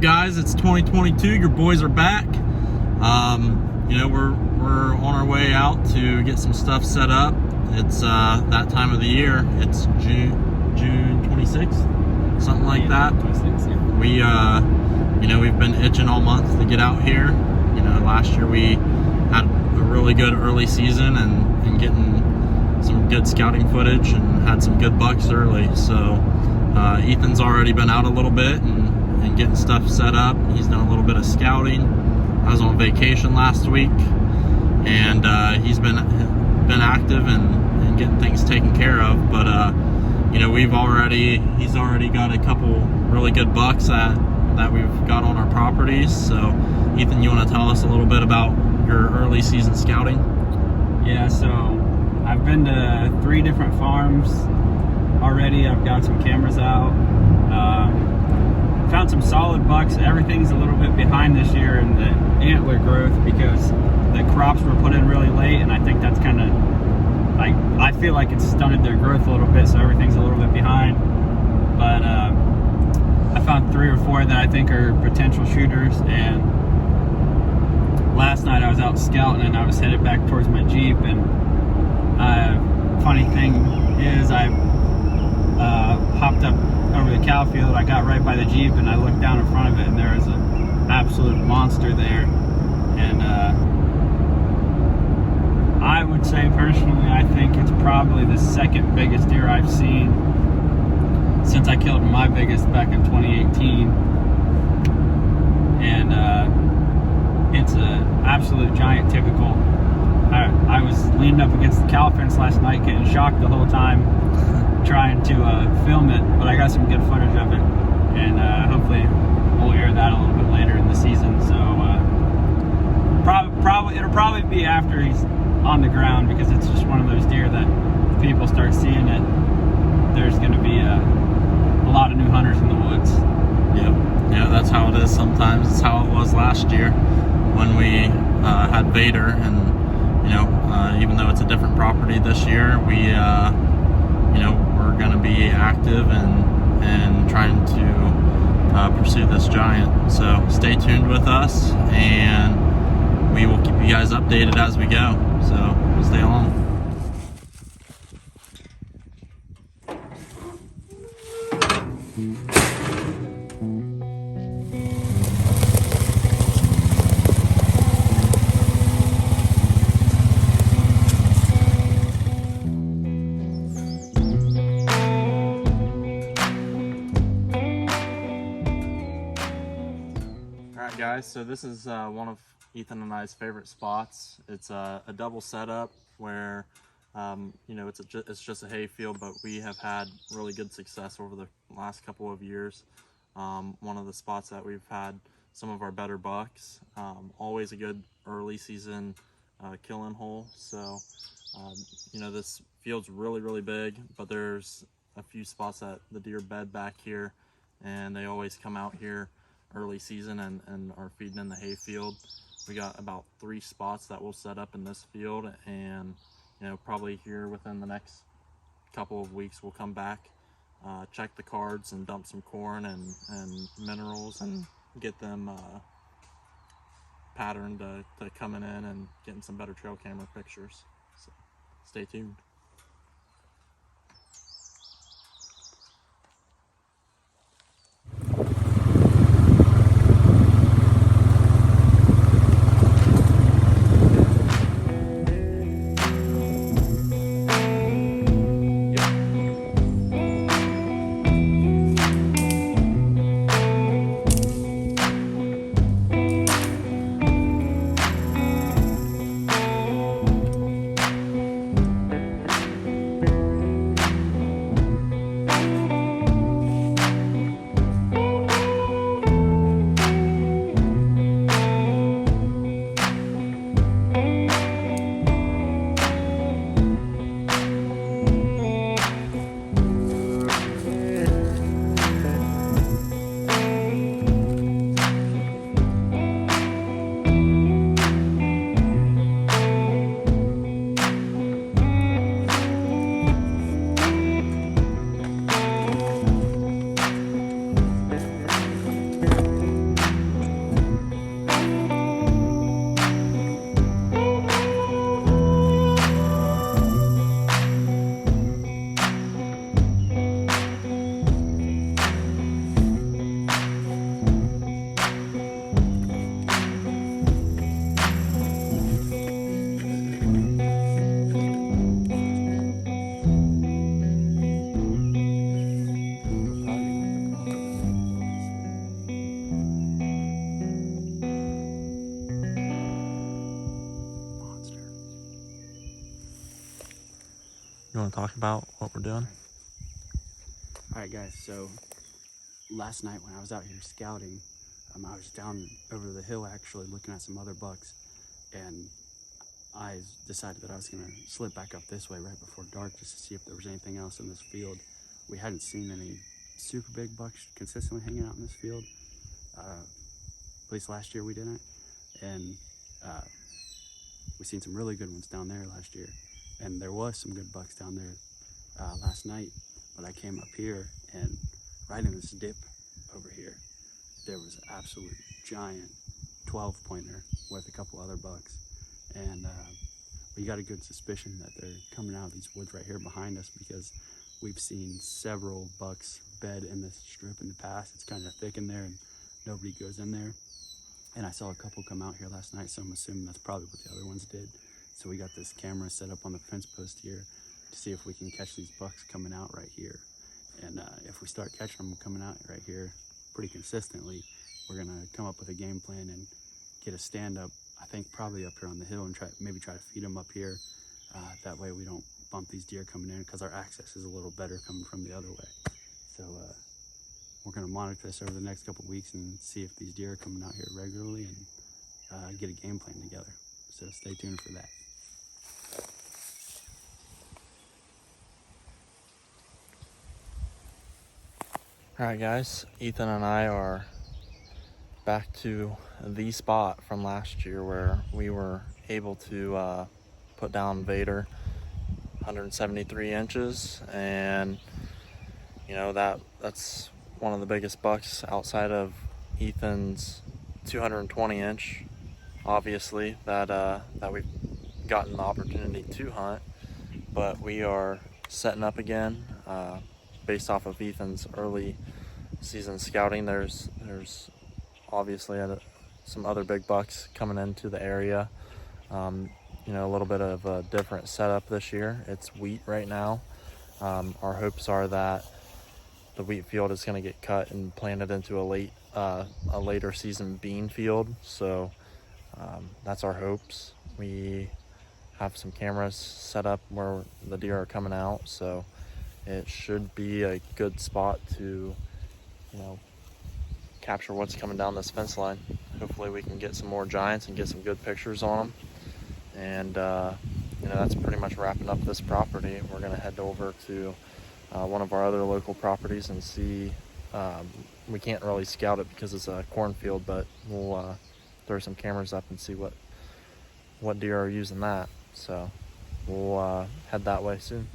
up, guys? It's 2022. Your boys are back. You know, we're on our way out to get some stuff set up. It's that time of the year. It's June 26th, something like that. 26th, yeah. We, you know, we've been itching all month to get out here. You know, last year we had a really good early season and getting some good scouting footage and had some good bucks early. So Ethan's already been out a little bit and getting stuff set up. He's done a little bit of scouting. I was on vacation last week, and he's been active and getting things taken care of. But you know, he's already got a couple really good bucks that we've got on our properties. So Ethan, you want to tell us a little bit about your early season scouting? Yeah, so I've been to 3 different farms already. I've got some cameras out. Found some solid bucks. Everything's a little bit behind this year in the antler growth because the crops were put in really late, and I think that's kind of like, I feel like it's stunted their growth a little bit, so everything's a little bit behind. But I found 3 or 4 that I think are potential shooters, and last night I was out scouting and I was headed back towards my Jeep, and funny thing is I hopped up over the cow field. I got right by the Jeep and I looked down in front of it, and there was an absolute monster there. And I would say personally, I think it's probably the second biggest deer I've seen since I killed my biggest back in 2018. And it's an absolute giant, typical. I was leaning up against the cow fence last night getting shocked the whole time trying to film it, but I got some good footage of it, and hopefully we'll air that a little bit later in the season. So it'll probably be after he's on the ground, because it's just one of those deer that if people start seeing it, there's going to be a lot of new hunters in the woods. Yeah, that's how it is sometimes. It's how it was last year when we had Vader, and you know, even though it's a different property this year, we you know, we're going to be active and trying to pursue this giant. So stay tuned with us, and we will keep you guys updated as we go. So stay along. Alright guys, so this is one of Ethan and I's favorite spots. It's a double setup where you know, it's just a hay field, but we have had really good success over the last couple of years. One of the spots that we've had some of our better bucks. Always a good early season killing hole. So you know, this field's really big, but there's a few spots that the deer bed back here, and they always come out here early season and are feeding in the hay field. We got about 3 spots that we'll set up in this field, and you know, probably here within the next couple of weeks we'll come back, check the cards and dump some corn and minerals and get them patterned to coming in and getting some better trail camera pictures. So stay tuned. want to talk about what we're doing? All right, guys. So last night when I was out here scouting, I was down over the hill actually looking at some other bucks, and I decided that I was going to slip back up this way right before dark just to see if there was anything else in this field. We hadn't seen any super big bucks consistently hanging out in this field. At least last year we didn't, and we seen some really good ones down there last year, and there was some good bucks down there last night. But I came up here, and right in this dip over here, there was an absolute giant 12-pointer with a couple other bucks, and we got a good suspicion that they're coming out of these woods right here behind us, because we've seen several bucks bed in this strip in the past. It's kind of thick in there and nobody goes in there, and I saw a couple come out here last night, so I'm assuming that's probably what the other ones did. So we got this camera set up on the fence post here to see if we can catch these bucks coming out right here. And if we start catching them coming out right here pretty consistently, we're gonna come up with a game plan and get a stand up, I think probably up here on the hill, and maybe try to feed them up here. That way we don't bump these deer coming in, because our access is a little better coming from the other way. So we're gonna monitor this over the next couple weeks and see if these deer are coming out here regularly, and get a game plan together. So stay tuned for that. Alright guys, Ethan and I are back to the spot from last year where we were able to put down Vader 173 inches, and you know that's one of the biggest bucks outside of Ethan's 220 inch, obviously, that we've gotten the opportunity to hunt. But we are setting up again based off of Ethan's early season scouting. There's obviously some other big bucks coming into the area. You know, a little bit of a different setup this year. It's wheat right now. Our hopes are that the wheat field is going to get cut and planted into a later season bean field. So that's our hopes. We have some cameras set up where the deer are coming out, so it should be a good spot to, you know, capture what's coming down this fence line. Hopefully we can get some more giants and get some good pictures on them. And you know, that's pretty much wrapping up this property. We're going to head over to one of our other local properties and see. We can't really scout it because it's a cornfield, but we'll throw some cameras up and see what deer are using that. So we'll head that way soon.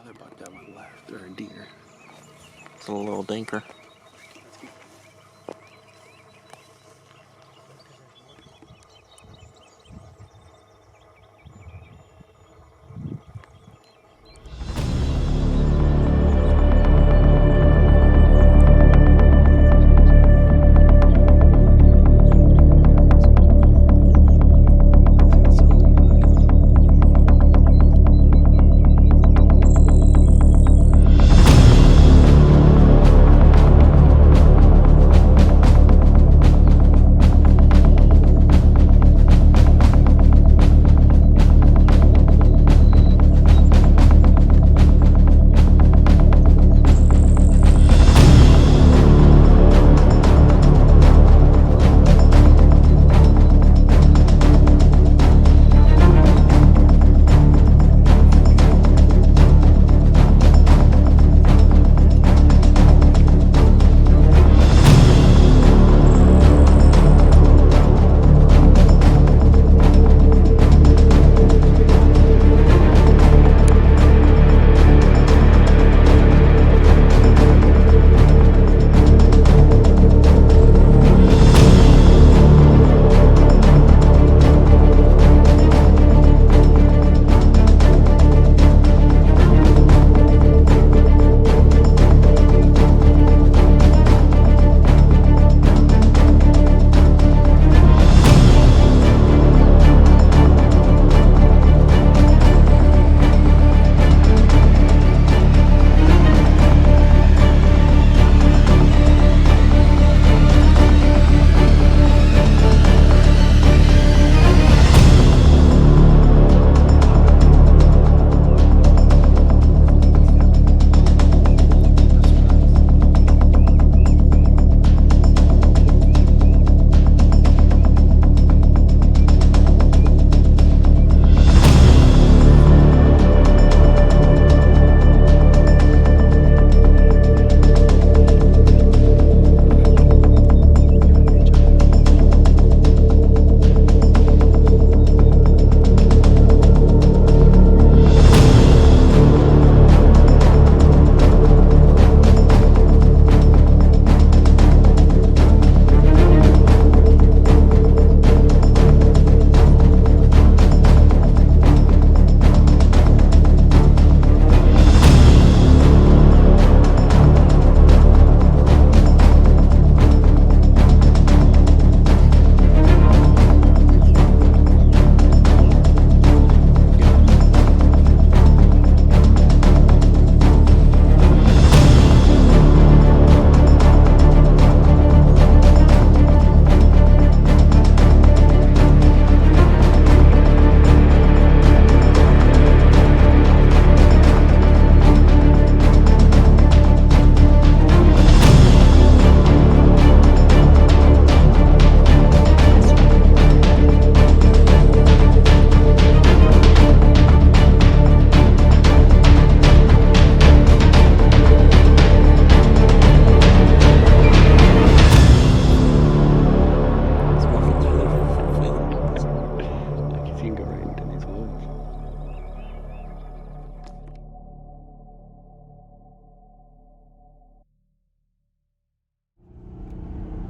another buck that went left, or a deer. It's a little dinker.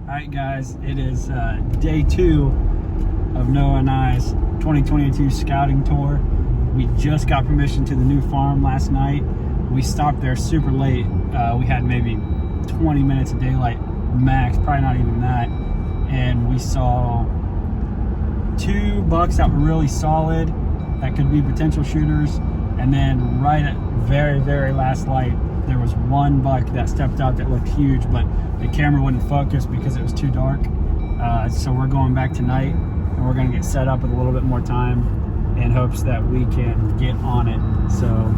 Alright guys, it is day 2 of Noah and I's 2022 scouting tour. We just got permission to the new farm last night. We stopped there super late. We had maybe 20 minutes of daylight max, probably not even that. And we saw 2 bucks that were really solid, that could be potential shooters. And then right at very, very last light, there was 1 buck that stepped out that looked huge, but the camera wouldn't focus because it was too dark. So we're going back tonight and we're gonna get set up with a little bit more time in hopes that we can get on it. So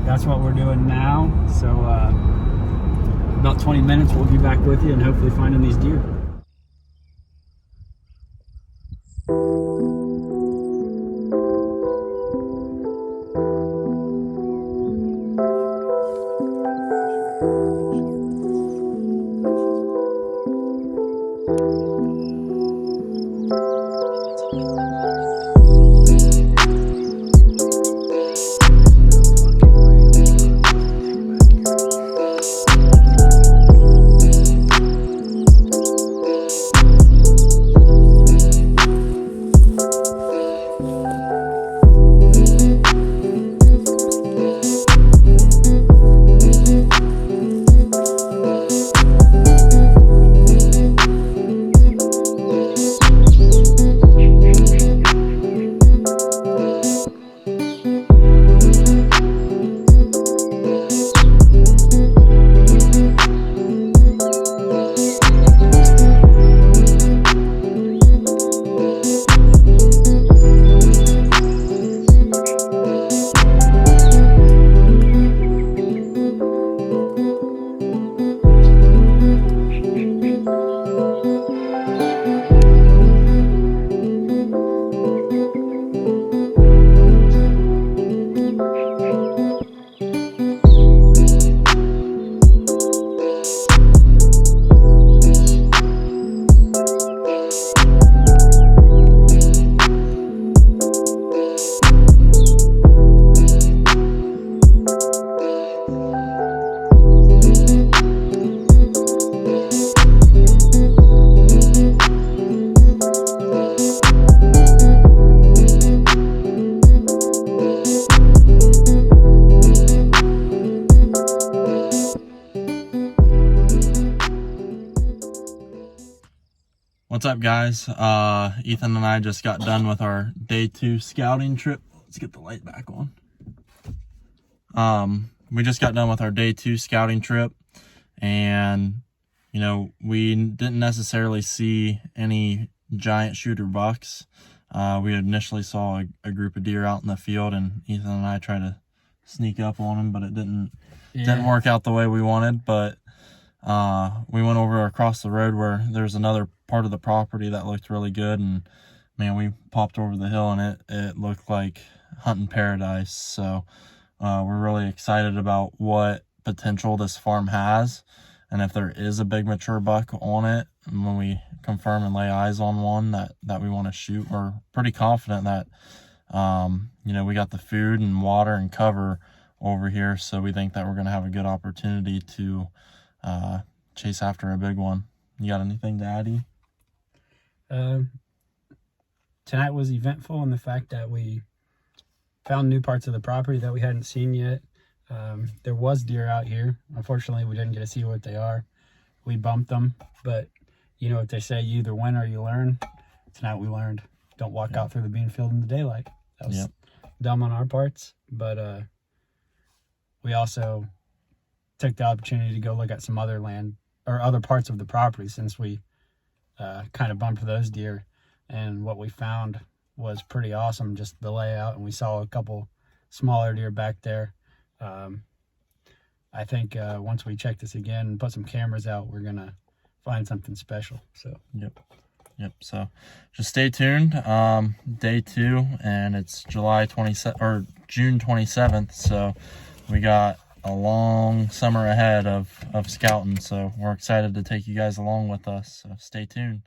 that's what we're doing now. So about 20 minutes, we'll be back with you and hopefully finding these deer. What's up, guys? Ethan and I just got done with our day 2 scouting trip. Let's get the light back on. We just got done with our day 2 scouting trip, and you know, we didn't necessarily see any giant shooter bucks. We initially saw a group of deer out in the field, and Ethan and I tried to sneak up on them, but it didn't work out the way we wanted. But we went over across the road where there's another part of the property that looked really good, and man, we popped over the hill and it looked like hunting paradise. So we're really excited about what potential this farm has, and if there is a big mature buck on it, and when we confirm and lay eyes on one that we want to shoot, we're pretty confident that you know, we got the food and water and cover over here, so we think that we're going to have a good opportunity to chase after a big one. You got anything to add, E? Tonight was eventful in the fact that we found new parts of the property that we hadn't seen yet. There was deer out here. Unfortunately, we didn't get to see what they are. We bumped them, but you know what they say, you either win or you learn. Tonight we learned, don't walk out through the bean field in the daylight. That was dumb on our parts, but we also took the opportunity to go look at some other land or other parts of the property, since we kind of bumped those deer, and what we found was pretty awesome, just the layout. And we saw a couple smaller deer back there. I think once we check this again and put some cameras out, we're gonna find something special. So Yep. So just stay tuned. Day 2, and it's July 27th or June 27th. So we got a long summer ahead of scouting. So we're excited to take you guys along with us. So stay tuned.